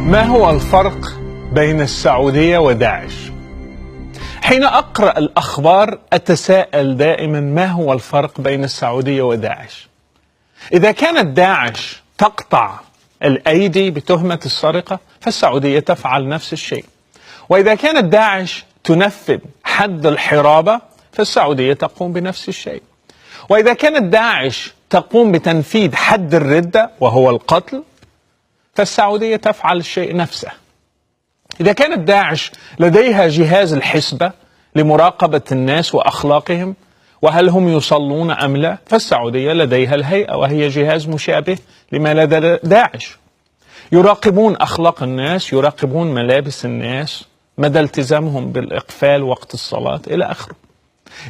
ما هو الفرق بين السعودية وداعش؟ حين أقرأ الأخبار أتساءل دائما ما هو الفرق بين السعودية وداعش؟ إذا كانت داعش تقطع الأيدي بتهمة السرقة فالسعودية تفعل نفس الشيء، وإذا كانت داعش تنفذ حد الحرابة فالسعودية تقوم بنفس الشيء، وإذا كانت داعش تقوم بتنفيذ حد الردة وهو القتل فالسعودية تفعل الشيء نفسه. إذا كانت داعش لديها جهاز الحسبة لمراقبة الناس وأخلاقهم وهل هم يصلون أم لا فالسعودية لديها الهيئة وهي جهاز مشابه لما لدى داعش، يراقبون أخلاق الناس، يراقبون ملابس الناس، مدى التزامهم بالإقفال وقت الصلاة إلى آخره.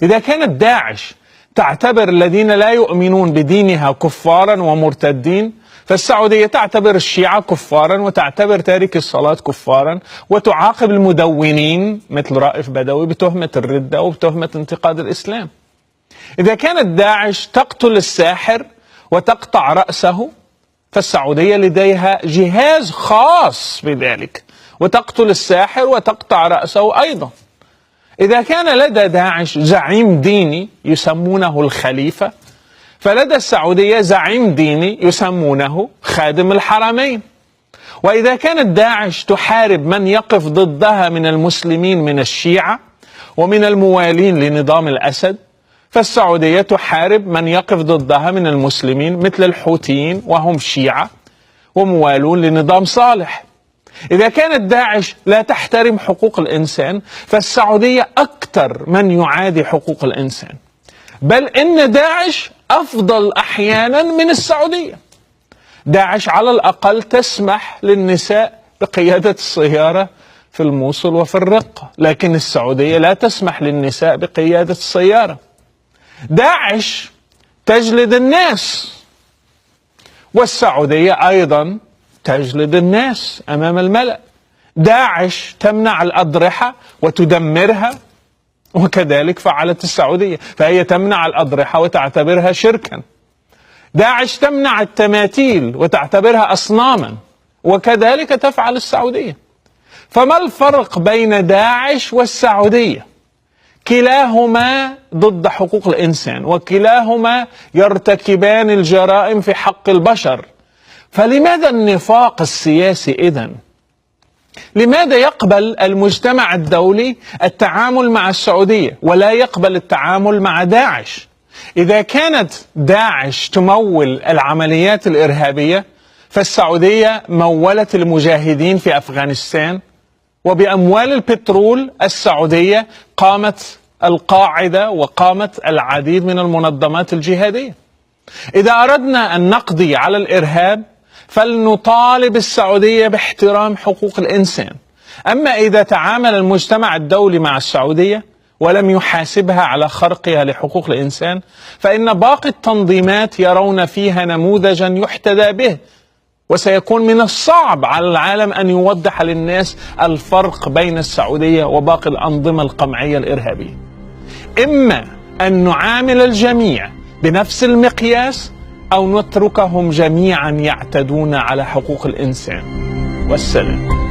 إذا كانت داعش تعتبر الذين لا يؤمنون بدينها كفارا ومرتدين فالسعودية تعتبر الشيعة كفارا وتعتبر تارك الصلاة كفارا وتعاقب المدونين مثل رائف بدوي بتهمة الردة وبتهمة انتقاد الإسلام. إذا كانت داعش تقتل الساحر وتقطع رأسه فالسعودية لديها جهاز خاص بذلك وتقتل الساحر وتقطع رأسه أيضا. إذا كان لدى داعش زعيم ديني يسمونه الخليفة فلدى السعودية زعيم ديني يسمونه خادم الحرمين. وإذا كانت داعش تحارب من يقف ضدها من المسلمين من الشيعة ومن الموالين لنظام الأسد فالسعودية تحارب من يقف ضدها من المسلمين مثل الحوثيين وهم شيعة وموالون لنظام صالح. إذا كانت داعش لا تحترم حقوق الإنسان فالسعودية أكثر من يعادي حقوق الإنسان، بل إن داعش أفضل أحيانا من السعودية. داعش على الأقل تسمح للنساء بقيادة السيارة في الموصل وفي الرقة، لكن السعودية لا تسمح للنساء بقيادة السيارة. داعش تجلد الناس والسعودية أيضا تجلد الناس أمام الملأ. داعش تمنع الأضرحة وتدمرها وكذلك فعلت السعودية، فهي تمنع الأضرحة وتعتبرها شركا. داعش تمنع التماثيل وتعتبرها أصناما وكذلك تفعل السعودية. فما الفرق بين داعش والسعودية؟ كلاهما ضد حقوق الإنسان وكلاهما يرتكبان الجرائم في حق البشر. فلماذا النفاق السياسي إذن؟ لماذا يقبل المجتمع الدولي التعامل مع السعودية ولا يقبل التعامل مع داعش؟ إذا كانت داعش تمول العمليات الإرهابية فالسعودية مولت المجاهدين في أفغانستان، وبأموال البترول السعودية قامت القاعدة وقامت العديد من المنظمات الجهادية. إذا أردنا أن نقضي على الإرهاب فلنطالب السعودية باحترام حقوق الإنسان. أما إذا تعامل المجتمع الدولي مع السعودية ولم يحاسبها على خرقها لحقوق الإنسان فإن باقي التنظيمات يرون فيها نموذجا يحتذى به، وسيكون من الصعب على العالم أن يوضح للناس الفرق بين السعودية وباقي الأنظمة القمعية الإرهابية. إما أن نعامل الجميع بنفس المقياس أو نتركهم جميعا يعتدون على حقوق الإنسان. والسلام.